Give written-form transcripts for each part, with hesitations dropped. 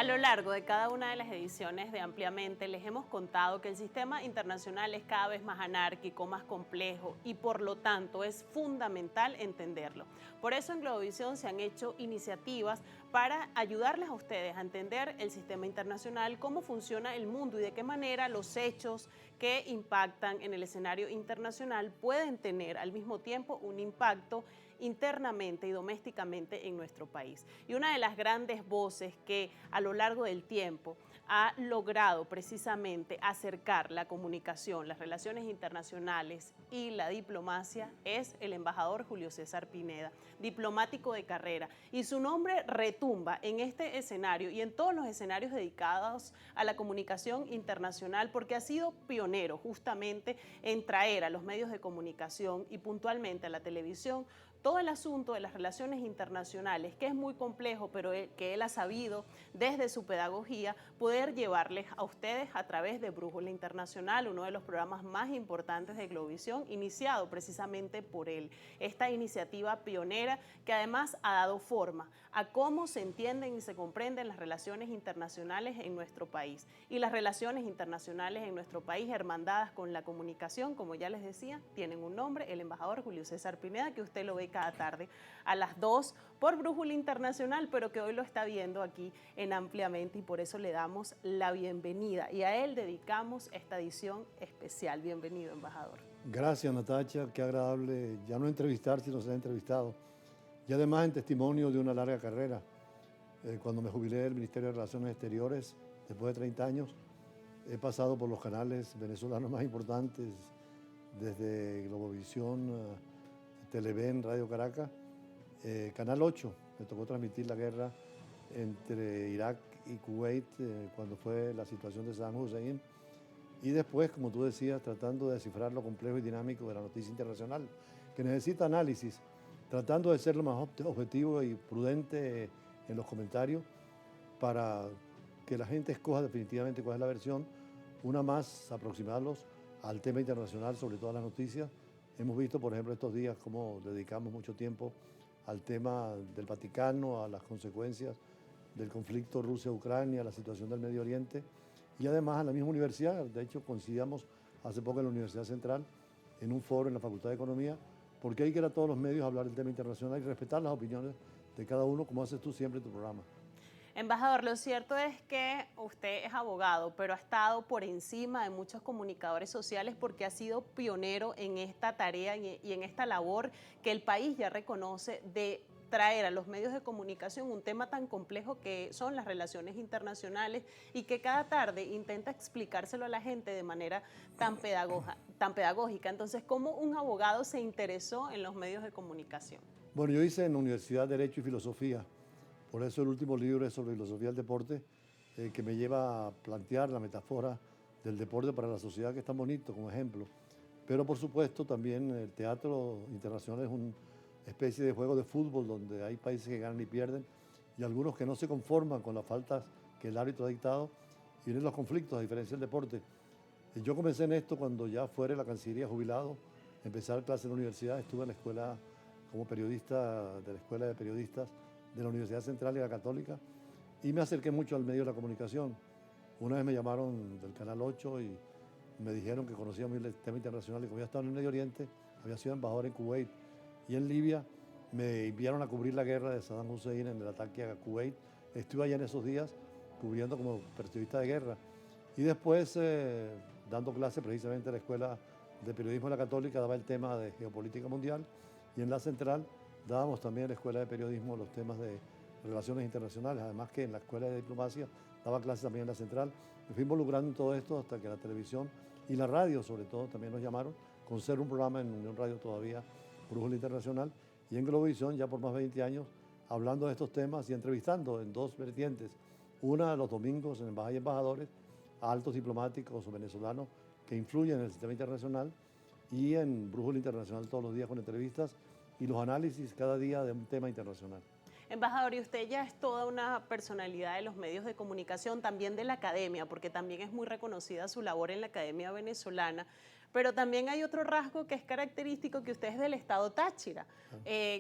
A lo largo de cada una de las ediciones de Ampliamente les hemos contado que el sistema internacional es cada vez más anárquico, más complejo y por lo tanto es fundamental entenderlo. Por eso en Globovisión se han hecho iniciativas para ayudarles a ustedes a entender el sistema internacional, cómo funciona el mundo y de qué manera los hechos que impactan en el escenario internacional pueden tener al mismo tiempo un impacto internamente y domésticamente en nuestro país. Y una de las grandes voces que a lo largo del tiempo ha logrado precisamente acercar la comunicación, las relaciones internacionales y la diplomacia es el embajador Julio César Pineda, diplomático de carrera. Y su nombre retumba en este escenario y en todos los escenarios dedicados a la comunicación internacional porque ha sido pionero justamente en traer a los medios de comunicación y puntualmente a la televisión todo el asunto de las relaciones internacionales, que es muy complejo, pero que él ha sabido desde su pedagogía poder llevarles a ustedes a través de Brújula Internacional, uno de los programas más importantes de Globovisión, iniciado precisamente por él. Esta iniciativa pionera que además ha dado forma a cómo se entienden y se comprenden las relaciones internacionales en nuestro país. Y las relaciones internacionales en nuestro país, hermandadas con la comunicación, como ya les decía, tienen un nombre, el embajador Julio César Pineda, que usted lo ve cada tarde a las 2 por Brújula Internacional, pero que hoy lo está viendo aquí en Ampliamente y por eso le damos la bienvenida y a él dedicamos esta edición especial. Bienvenido, embajador. Gracias, Natacha, qué agradable ya no entrevistar, sino ser entrevistado. Y además en testimonio de una larga carrera. Cuando me jubilé del Ministerio de Relaciones Exteriores, después de 30 años, he pasado por los canales venezolanos más importantes, desde Globovisión, Televen, Radio Caracas, Canal 8, me tocó transmitir la guerra entre Irak y Kuwait cuando fue la situación de Saddam Hussein, y después, como tú decías, tratando de descifrar lo complejo y dinámico de la noticia internacional, que necesita análisis, tratando de ser lo más objetivo y prudente en los comentarios para que la gente escoja definitivamente cuál es la versión, una más aproximarlos al tema internacional, sobre todas las noticias. Hemos visto, por ejemplo, estos días cómo dedicamos mucho tiempo al tema del Vaticano, a las consecuencias del conflicto Rusia-Ucrania, a la situación del Medio Oriente y además a la misma universidad. De hecho, coincidíamos hace poco en la Universidad Central en un foro en la Facultad de Economía, porque hay que ir a todos los medios a hablar del tema internacional y respetar las opiniones de cada uno, como haces tú siempre en tu programa. Embajador, lo cierto es que usted es abogado, pero ha estado por encima de muchos comunicadores sociales porque ha sido pionero en esta tarea y en esta labor que el país ya reconoce de traer a los medios de comunicación un tema tan complejo que son las relaciones internacionales y que cada tarde intenta explicárselo a la gente de manera tan pedagógica. Entonces, ¿cómo un abogado se interesó en los medios de comunicación? Bueno, yo hice en la Universidad Derecho y Filosofía. Por eso el último libro es sobre filosofía del deporte, que me lleva a plantear la metáfora del deporte para la sociedad, que es tan bonito como ejemplo. Pero por supuesto también el teatro internacional es una especie de juego de fútbol donde hay países que ganan y pierden y algunos que no se conforman con las faltas que el árbitro ha dictado y vienen los conflictos, a diferencia del deporte. Yo comencé en esto cuando ya fuera de la Cancillería jubilado, empecé a dar clases en la universidad, estuve en la escuela como periodista de la Escuela de Periodistas de la Universidad Central y la Católica, y me acerqué mucho al medio de la comunicación. Una vez me llamaron del Canal 8 y me dijeron que conocía muy el tema internacional y como había estado en el Medio Oriente, había sido embajador en Kuwait y en Libia, me enviaron a cubrir la guerra de Saddam Hussein en el ataque a Kuwait. Estuve allá en esos días cubriendo como periodista de guerra y después dando clases precisamente en la Escuela de Periodismo de la Católica, daba el tema de geopolítica mundial y en la Central dábamos también en la Escuela de Periodismo los temas de relaciones internacionales, además que en la Escuela de Diplomacia daba clases también en la Central. Me fui involucrando en todo esto hasta que la televisión y la radio, sobre todo, también nos llamaron. Conservo un programa en Unión Radio todavía, Brújula Internacional, y en Globovisión ya por más de 20 años, hablando de estos temas y entrevistando en dos vertientes. Una los domingos en Embajada y Embajadores, a altos diplomáticos o venezolanos que influyen en el sistema internacional, y en Brújula Internacional todos los días con entrevistas y los análisis cada día de un tema internacional. Embajador, y usted ya es toda una personalidad de los medios de comunicación, también de la academia, porque también es muy reconocida su labor en la Academia Venezolana, pero también hay otro rasgo que es característico, que usted es del estado Táchira,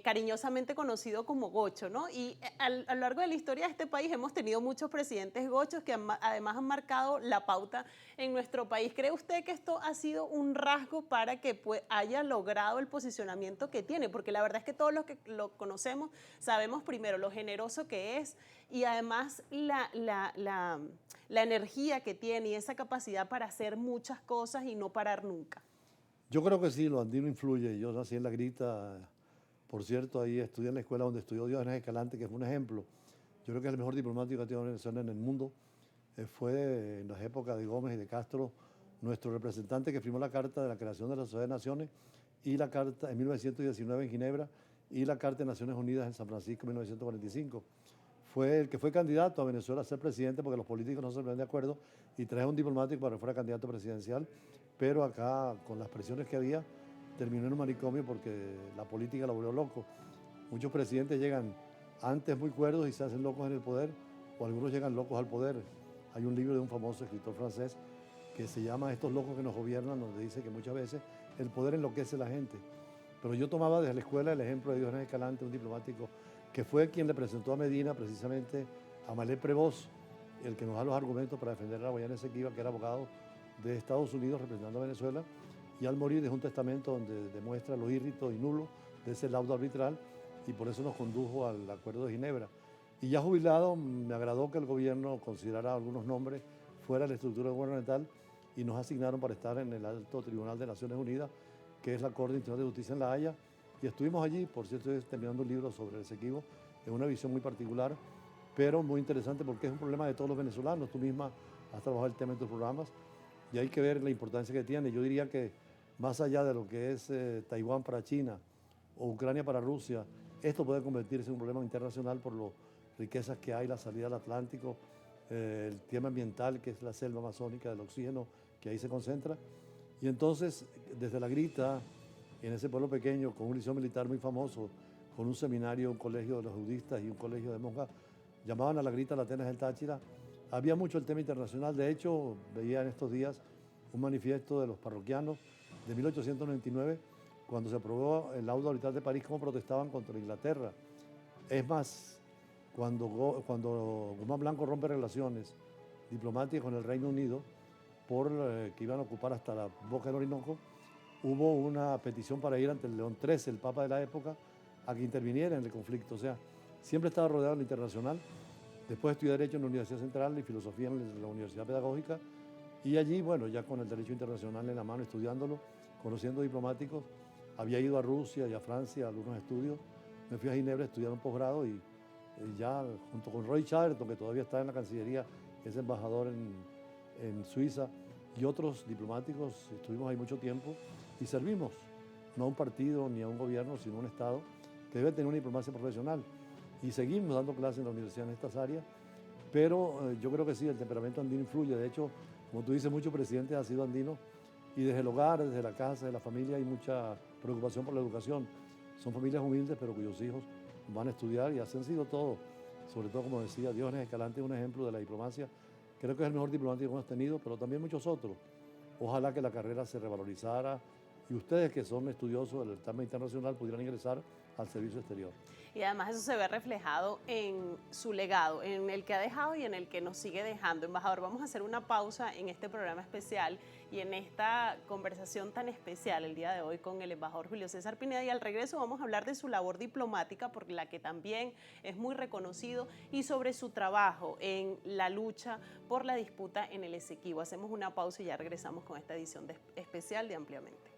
cariñosamente conocido como gocho, ¿no? Y a lo largo de la historia de este país hemos tenido muchos presidentes gochos que además han marcado la pauta en nuestro país. ¿Cree usted que esto ha sido un rasgo para que haya logrado el posicionamiento que tiene? Porque la verdad es que todos los que lo conocemos sabemos primero lo generoso que es y además la energía que tiene y esa capacidad para hacer muchas cosas y no parar nunca. Yo creo que sí, lo andino influye. Yo nací en La Grita, por cierto, ahí estudié en la escuela donde estudió Diógenes Escalante, que fue un ejemplo. Yo creo que es el mejor diplomático que ha tenido Venezuela en el mundo. Fue en las épocas de Gómez y de Castro nuestro representante que firmó la Carta de la Creación de la Sociedad de Naciones y la Carta en 1919 en Ginebra y la Carta de Naciones Unidas en San Francisco en 1945. Fue el que fue candidato a Venezuela a ser presidente porque los políticos no se ponían de acuerdo y trajo un diplomático para que fuera candidato presidencial, pero acá con las presiones que había terminó en un manicomio porque la política lo volvió loco. Muchos presidentes llegan antes muy cuerdos y se hacen locos en el poder, o algunos llegan locos al poder. Hay un libro de un famoso escritor francés que se llama Estos locos que nos gobiernan, donde dice que muchas veces el poder enloquece a la gente. Pero yo tomaba desde la escuela el ejemplo de Diógenes Escalante, un diplomático que fue quien le presentó a Medina precisamente a Mallet Prevost, el que nos da los argumentos para defender a Guayana Esequiba, que era abogado de Estados Unidos representando a Venezuela, y al morir dejó un testamento donde demuestra lo írrito y nulo de ese laudo arbitral, y por eso nos condujo al Acuerdo de Ginebra. Y ya jubilado, me agradó que el gobierno considerara algunos nombres fuera de la estructura gubernamental y nos asignaron para estar en el Alto Tribunal de Naciones Unidas, que es la Corte Internacional de Justicia en La Haya, y estuvimos allí. Por cierto, estoy terminando un libro sobre el Esequibo, en una visión muy particular, pero muy interesante porque es un problema de todos los venezolanos. Tú misma has trabajado el tema en tus programas y hay que ver la importancia que tiene. Yo diría que más allá de lo que es Taiwán para China o Ucrania para Rusia, esto puede convertirse en un problema internacional por las riquezas que hay, la salida al Atlántico, el tema ambiental, que es la selva amazónica, del oxígeno que ahí se concentra. Y entonces, desde La Grita, en ese pueblo pequeño, con un liceo militar muy famoso, con un seminario, un colegio de los budistas y un colegio de monjas, llamaban a La Grita la Atenas del Táchira, había mucho el tema internacional. De hecho, veía en estos días un manifiesto de los parroquianos de 1899, cuando se aprobó el laudo arbitral de París, cómo protestaban contra Inglaterra. Es más, cuando Guzmán Blanco rompe relaciones diplomáticas con el Reino Unido, que iban a ocupar hasta la boca del Orinoco, hubo una petición para ir ante el León XIII, el Papa de la época, a que interviniera en el conflicto. O sea, siempre estaba rodeado de lo internacional. Después estudié Derecho en la Universidad Central y Filosofía en la Universidad Pedagógica. Y allí, bueno, ya con el Derecho Internacional en la mano, estudiándolo, conociendo diplomáticos, había ido a Rusia y a Francia a algunos estudios. Me fui a Ginebra a estudiar un posgrado y ya junto con Roy Chatterton, que todavía está en la Cancillería, es embajador en Suiza, y otros diplomáticos, estuvimos ahí mucho tiempo y servimos, no a un partido ni a un gobierno, sino a un Estado que debe tener una diplomacia profesional. Y seguimos dando clases en la universidad en estas áreas, pero yo creo que sí, el temperamento andino influye. De hecho, como tú dices, muchos presidentes han sido andinos y desde el hogar, desde la casa, de la familia, hay mucha preocupación por la educación. Son familias humildes, pero cuyos hijos van a estudiar y así han sido todos. Sobre todo, como decía, Diógenes Escalante es un ejemplo de la diplomacia. Creo que es el mejor diplomático que hemos tenido, pero también muchos otros. Ojalá que la carrera se revalorizara y ustedes que son estudiosos del tema internacional pudieran ingresar al servicio exterior. Y además eso se ve reflejado en su legado, en el que ha dejado y en el que nos sigue dejando. Embajador, vamos a hacer una pausa en este programa especial y en esta conversación tan especial el día de hoy con el embajador Julio César Pineda, y al regreso vamos a hablar de su labor diplomática, por la que también es muy reconocido, y sobre su trabajo en la lucha por la disputa en el Esequibo. Hacemos una pausa y ya regresamos con esta edición especial de Ampliamente.